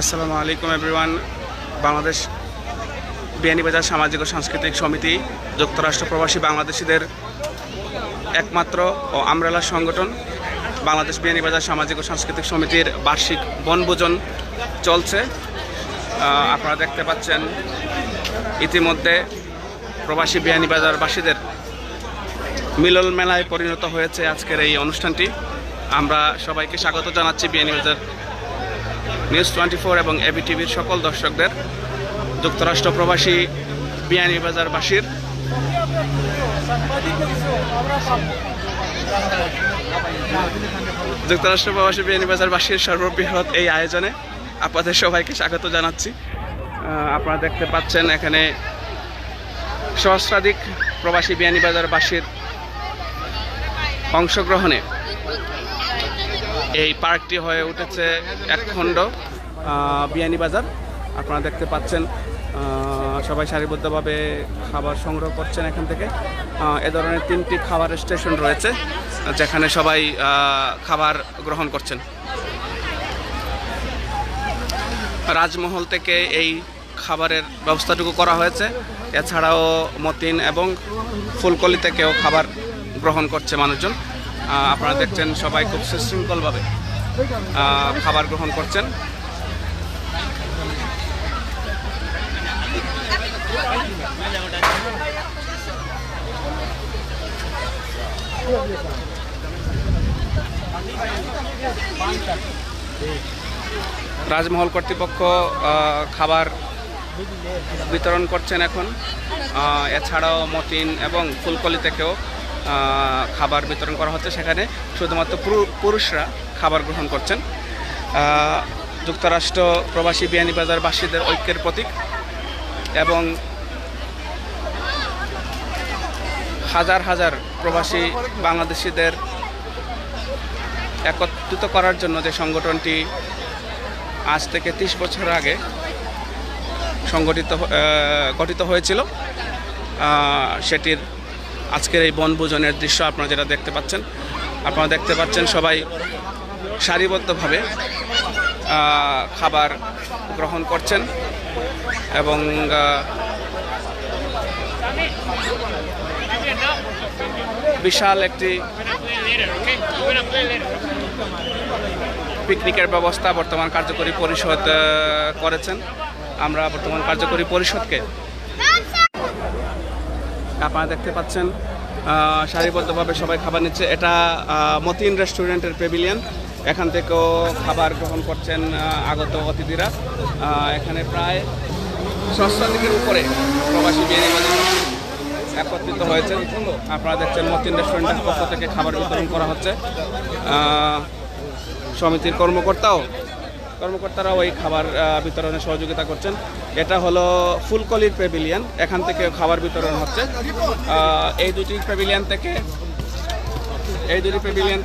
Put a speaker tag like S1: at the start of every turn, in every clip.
S1: আসসালামু আলাইকুম এভরিওয়ান। বাংলাদেশ বিয়ানীবাজার সামাজিক ও সাংস্কৃতিক সমিতি যুক্তরাষ্ট্র প্রবাসী বাংলাদেশিদের একমাত্র ও আমরেলা সংগঠন বাংলাদেশ বিয়ানীবাজার সামাজিক ও সাংস্কৃতিক সমিতির বার্ষিক বনভোজন চলছে। আপনারা দেখতে পাচ্ছেন ইতিমধ্যে প্রবাসী বিয়ানীবাজারবাসীদের মিলন মেলায় পরিণত হয়েছে আজকের এই অনুষ্ঠানটি। আমরা সবাইকে স্বাগত জানাচ্ছি বিয়ানীবাজার নিউজ 24 এবং এবি টিভির সকল দর্শকদের। যুক্তরাষ্ট্র প্রবাসী বিয়ানীবাজারবাসীর সর্ববৃহৎ এই আয়োজনে আপনাদের সবাইকে স্বাগত জানাচ্ছি। আপনারা দেখতে পাচ্ছেন এখানে সহস্রাধিক প্রবাসী বিয়ানীবাজারবাসীর অংশগ্রহণে এই পার্কটি হয়ে উঠেছে একখণ্ড বিয়ানীবাজার। আপনারা দেখতে পাচ্ছেন সবাই সারিবদ্ধভাবে খাবার সংগ্রহ করছেন এখান থেকে। এ ধরনের 3টি খাবারের স্টেশন রয়েছে যেখানে সবাই খাবার গ্রহণ করছেন। রাজমহল থেকে এই খাবারের ব্যবস্থাটুকু করা হয়েছে। এছাড়াও মতিন এবং ফুলকলি থেকেও খাবার গ্রহণ করছে মানুষজন। আপনারা দেখছেন সবাই খুব সুশৃঙ্খলভাবে খাবার গ্রহণ করছেন। রাজমহল কর্তৃপক্ষ খাবার বিতরণ করছেন এখন। এছাড়াও মতিন এবং ফুলকলি থেকেও খাবার বিতরণ করা হচ্ছে। সেখানে শুধুমাত্র পুরুষরা খাবার গ্রহণ করছেন। যুক্তরাষ্ট্র প্রবাসী বিয়ানীবাজারবাসীদের ঐক্যের প্রতীক এবং হাজার হাজার প্রবাসী বাংলাদেশিদের একত্রিত করার জন্য যে সংগঠনটি আজ থেকে 30 বছর আগে গঠিত হয়েছিল, সেটির আজকের এই বনভোজনের দৃশ্য আপনারা যেটা দেখতে পাচ্ছেন। আপনারা দেখতে পাচ্ছেন সবাই সারিবদ্ধভাবে খাবার গ্রহণ করছেন এবং বিশাল একটি পিকনিকের ব্যবস্থা বর্তমান কার্যকরী পরিষদ করেছেন। আমরা বর্তমান কার্যকরী পরিষদকে আপনারা দেখতে পাচ্ছেন সারিবদ্ধভাবে সবাই খাবার নিচ্ছে। এটা মতিন রেস্টুরেন্টের প্যাভিলিয়ন। এখান থেকেও খাবার গ্রহণ করছেন আগত অতিথিরা। এখানে প্রায় 600 উপরে প্রবাসী বিয়ানীবাজারবাসী একত্রিত হয়েছে। আপনারা দেখছেন মতিন রেস্টুরেন্টের পক্ষ থেকে খাবার বিতরণ করা হচ্ছে। সমিতির কর্মকর্তারাও এই খাবার বিতরণে সহযোগিতা করছেন। এটা হলো ফুলকলির প্যাভিলিয়ন, এখান থেকে খাবার বিতরণ হচ্ছে। এই দুটি প্যাভিলিয়ন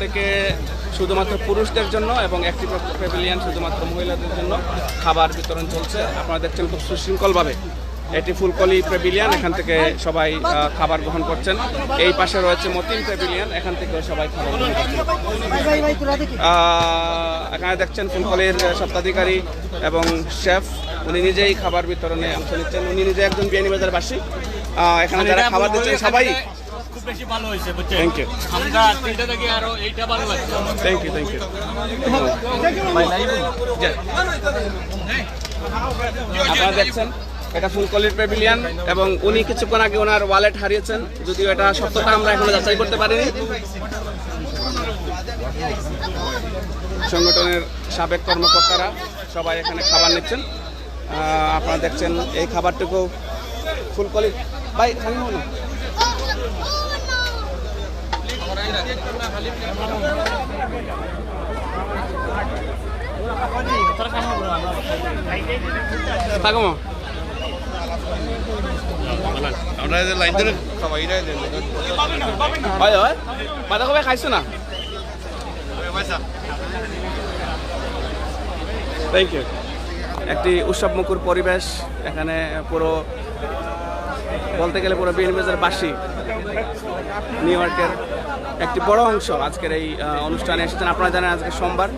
S1: থেকে শুধুমাত্র পুরুষদের জন্য এবং একটি প্যাভিলিয়ন শুধুমাত্র মহিলাদের জন্য খাবার বিতরণ চলছে। আপনারা দেখছেন খুব সুশৃঙ্খলভাবে। এটি ফুলকলি প্যাভিলিয়ন, এখান থেকে সবাই খাবার গ্রহণ করছেন। এই পাশে রয়েছে মতিন প্যাভিলিয়ন, এখান থেকে সবাই খাবার গ্রহণ করছেন। এখানে দেখছেন ফুলকলির স্বত্বাধিকারী এবং শেফ, উনি নিজেই খাবার বিতরণে অংশ নিচ্ছেন। উনি নিজে একজন বিয়ানীবাজারবাসী। এখানে যারা খাবার দিচ্ছেন সবাই
S2: খুব বেশি ভালো হয়েছে।
S1: Thank you.
S2: আমরা তিনটা থেকে আরো এইটা ভালো লাগছে।
S1: Thank you. আপনারা দেখছেন এটা ফুলকলির প্যাভিলিয়ন এবং উনি কিছুক্ষণ আগে ওনার ওয়ালেট হারিয়েছেন, যদিও এটা সত্যতা আমরা এখনো যাচাই করতে পারিনি। সংগঠনের সাবেক কর্মকর্তারা সবাই এখানে খাবার নিচ্ছেন। আপনারা দেখছেন এই খাবারটুকু ফুলকলি ভাই না বাঁধাকপি খাইছো না? Thank you. একটি উৎসবমুখর পরিবেশ এখানে। পুরো বলতে গেলে পুরো বিয়ানীবাজারবাসী নিউ ইয়র্কের একটি বড় অংশ আজকের এই অনুষ্ঠানে এসেছেন। আপনারা জানেন আজকে সোমবার,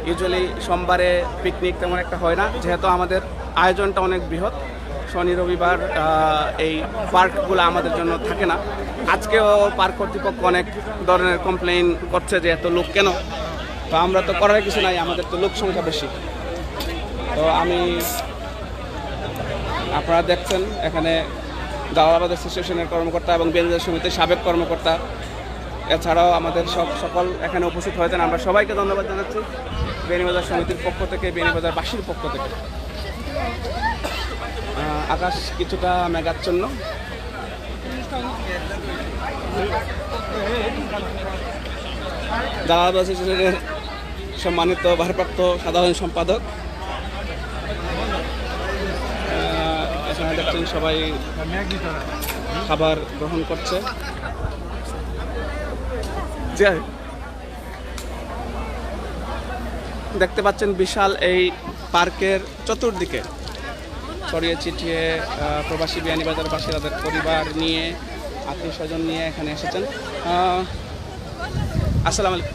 S1: ইউজুয়ালি সোমবারে পিকনিক তেমন একটা হয় না, যেহেতু আমাদের আয়োজনটা অনেক বৃহৎ। শনি রবিবার এই পার্কগুলো আমাদের জন্য থাকে না। আজকেও পার্ক কর্তৃপক্ষ অনেক ধরনের কমপ্লেইন করছে যে এত লোক কেন। তো আমরা তো করার কিছু নাই, আমাদের তো লোক সংখ্যা বেশি। তো আপনারা দেখছেন এখানে জালালাবাদ অ্যাসোসিয়েশনের কর্মকর্তা এবং বিএনপির সমিতির সাবেক কর্মকর্তা, এছাড়াও আমাদের সকাল এখানে উপস্থিত হয়েছেন। আমরা সবাইকে ধন্যবাদ জানাচ্ছি বিয়ানীবাজার সমিতির পক্ষ থেকে, বিয়ানীবাজারবাসীর পক্ষ থেকে। আকাশ কিছুটা মেঘাচ্ছন্ন। জালালাবাদ অ্যাসোসিয়েশনের সম্মানিত ভারপ্রাপ্ত সাধারণ সম্পাদক এখানে দেখছেন, সবাই খাবার গ্রহণ করছে। দেখতে পাচ্ছেন বিশাল এই পার্কের চতুর্দিকে ছড়িয়ে ছিটিয়ে প্রবাসী বিয়ানীবাজারবাসী তাদের পরিবার নিয়ে, আত্মীয় স্বজন নিয়ে এখানে এসেছেন। আসসালামু আলাইকুম।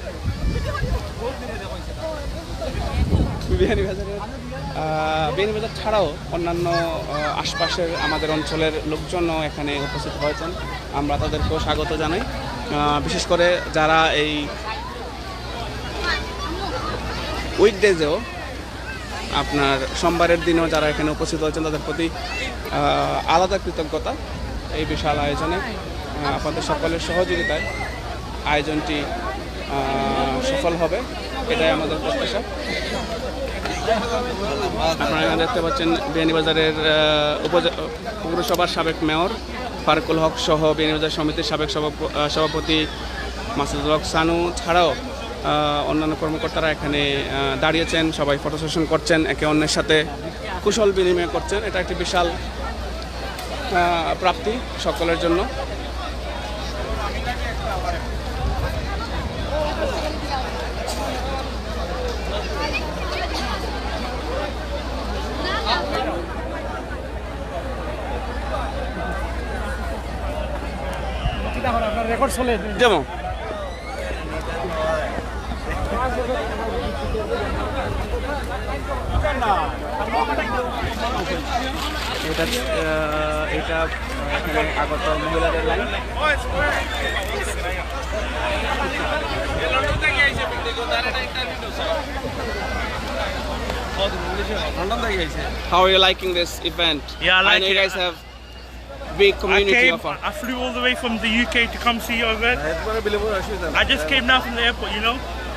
S1: বিয়ানীবাজার ছাড়াও অন্যান্য আশপাশের আমাদের অঞ্চলের লোকজনও এখানে উপস্থিত হয়েছেন। আমরা তাদেরকেও স্বাগত জানাই। বিশেষ করে যারা এই উইকডেজেও আপনার সোমবারের দিনেও যারা এখানে উপস্থিত হয়েছেন, তাদের প্রতি আলাদা কৃতজ্ঞতা। এই বিশাল আয়োজনে আপনাদের সকলের সহযোগিতায় আয়োজনটি সফল হবে, এটাই আমাদের প্রত্যাশা। আপনারা এখানে দেখতে পাচ্ছেন বিয়ানীবাজারের পৌরসভার সাবেক মেয়র ফারুকুল হক সহ বিয়ানীবাজার সমিতির সাবেক সভাপতি মাসুদুল হক সানু ছাড়াও অন্যান্য কর্মকর্তারা এখানে দাঁড়িয়েছেন। সবাই ফটো সেশন করছেন, একে অন্যের সাথে কুশল বিনিময় করছেন। এটা একটি বিশাল প্রাপ্তি সকলের জন্য।
S3: রেকর্ড চলে
S1: যেমন এটা এখানে আগত মহিলাদের line. How are you liking this event?
S3: Yeah, I like
S1: know you
S3: it.
S1: guys have big community of
S3: I flew all the way from the UK to come see your event. I just came now from the airport, you know.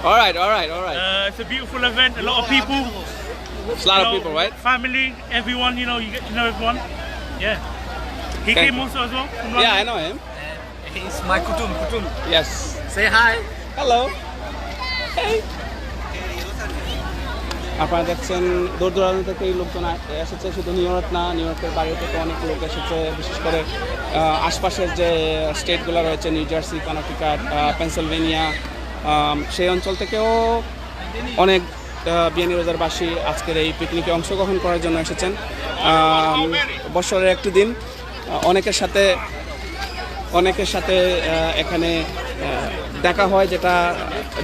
S1: All right.
S3: It's a beautiful event, a lot of people.
S1: It's a lot of people, right?
S3: Family, everyone, you know, you get to know everyone. Yeah. He
S1: Thank
S3: came
S1: you.
S3: also as well from
S1: Yeah, I
S3: London.
S1: know him.
S2: He's my kutum.
S1: Yes.
S2: Say hi.
S1: Hello. Hey. আপনারা দেখছেন দূর দূরান্ত থেকে এই লোকজন এসেছে, শুধু new York না, নিউ ইয়র্কের বাইরে থেকে অনেক লোক এসেছে। বিশেষ করে আশপাশের যে স্টেটগুলো রয়েছে, নিউ জার্সি, কানেটিকাট, পেনসিলভেনিয়া, সেই অঞ্চল থেকেও অনেক বিয়ানীবাজারবাসী আজকের এই পিকনিকে অংশগ্রহণ করার জন্য এসেছেন। বছরের একটি দিন, অনেকের সাথে এখানে দেখা হয়, যেটা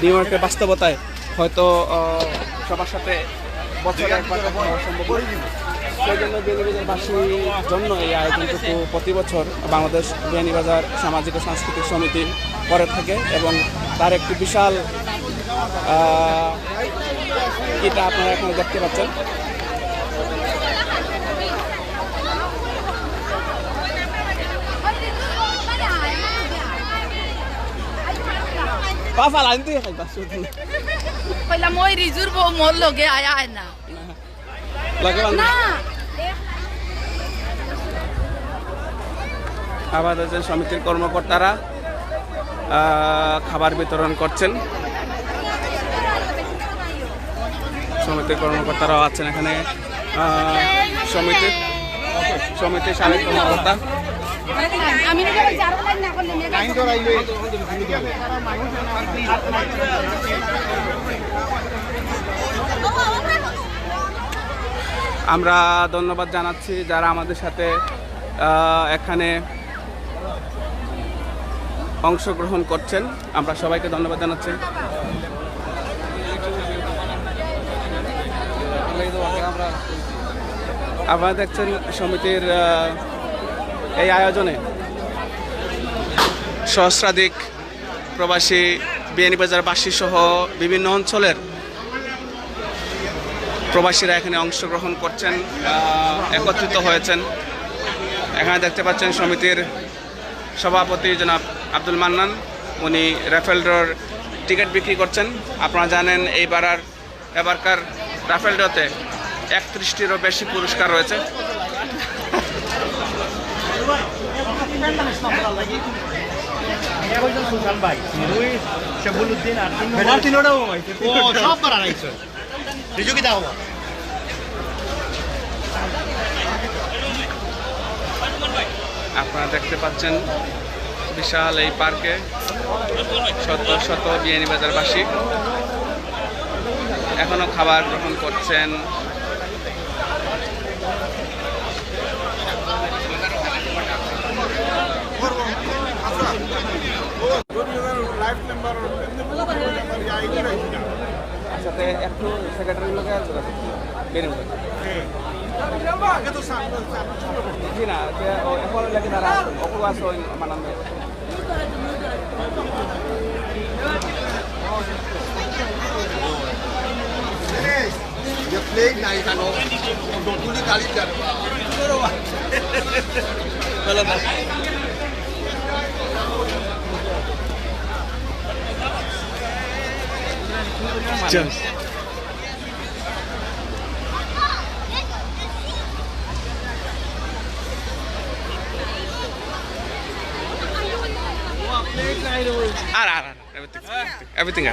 S1: নিউ ইয়র্কের বাস্তবতায় হয়তো সবার সাথে বছরে একবার দেখা হওয়া সম্ভব। সেই জন্য বিয়ানীবাজারবাসীর জন্য এই আয়োজনটুকু প্রতি বছর বাংলাদেশ বিয়ানীবাজার সামাজিক ও সাংস্কৃতিক সমিতি করে থাকে, এবং তার একটি বিশাল এটা আপনারা এখানে দেখতে পাচ্ছেন। Papa, la gente deja el paso.
S4: Pues la muy rizurbo mollo que hay na.
S1: Lagi bang.
S4: Na.
S1: আমাদের যে সমিতির কর্মকর্তারা খাবার বিতরণ করছেন, সমিতির কর্মকর্তারাও আছেন এখানে। সমিতির সাবেক কর্মকর্তা
S4: আমি না যারা লাইন না করলে
S1: আমরা ধন্যবাদ জানাচ্ছি যারা আমাদের সাথে এখানে অংশগ্রহণ করছেন। আমরা সবাইকে ধন্যবাদ জানাচ্ছি। আপনারা দেখছেন সমিতির এই আয়োজনে সহস্রাধিক প্রবাসী বিয়ানীবাজারবাসী সহ বিভিন্ন অঞ্চলের প্রবাসীরা এখানে অংশগ্রহণ করছেন, একত্রিত হয়েছেন। এখানে দেখতে পাচ্ছেন সমিতির সভাপতি জনাব আব্দুল মান্নান, উনি রাফেল ড্রর টিকিট বিক্রি করছেন। আপনারা জানেন এবারকার রাফেল ড্রতে 31টিরও বেশি পুরস্কার রয়েছে। আপনারা দেখতে পাচ্ছেন বিশাল এই পার্কে শত শত বিয়ানীবাজারবাসী এখনো খাবার গ্রহণ করছেন। সাথে একটু সেক্রেটারি লোকে আছে জি না এখন লাগে তারা অপবাস মানাবে।
S5: প্লেট নাই কেন নতুনই গাড়ি
S1: everything.